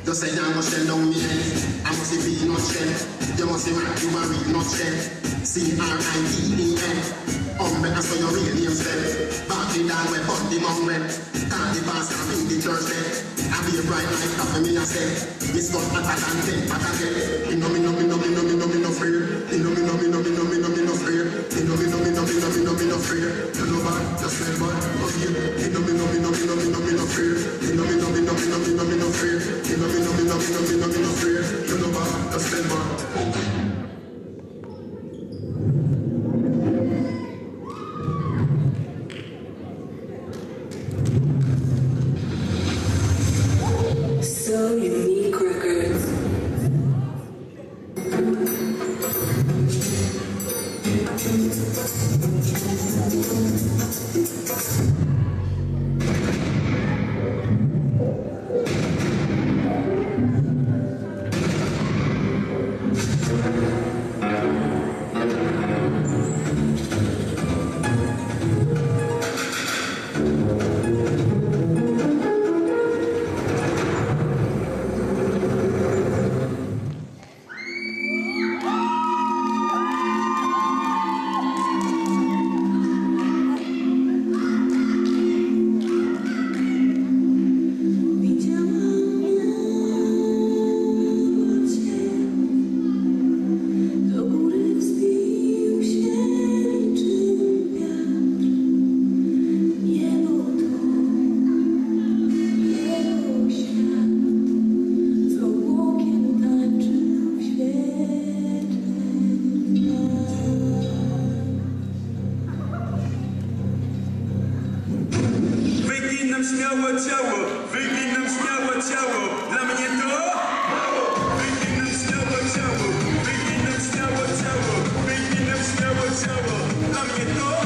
You say I must shell down me head. I must be no shell. You must be right, you are real not shell. C-R-I-D-E-N. Better so you real name spell. Back the down where but the mom red. Can't the pass and ring the church bell. I be a bright light coffee me a say. Miss got patter than 10 patter get. You know me no fear. You know me no fear. You know me no fear. You know bad, just say bad, fuck you. You know me no fear. You know me no fear. You know me no fear. You know bad, just say bad. So Unique Records. Wyginam śmiało ciało, dla mnie to mało. Wyginam śmiało ciało, wyginam śmiało ciało, wyginam śmiało ciało, dla mnie to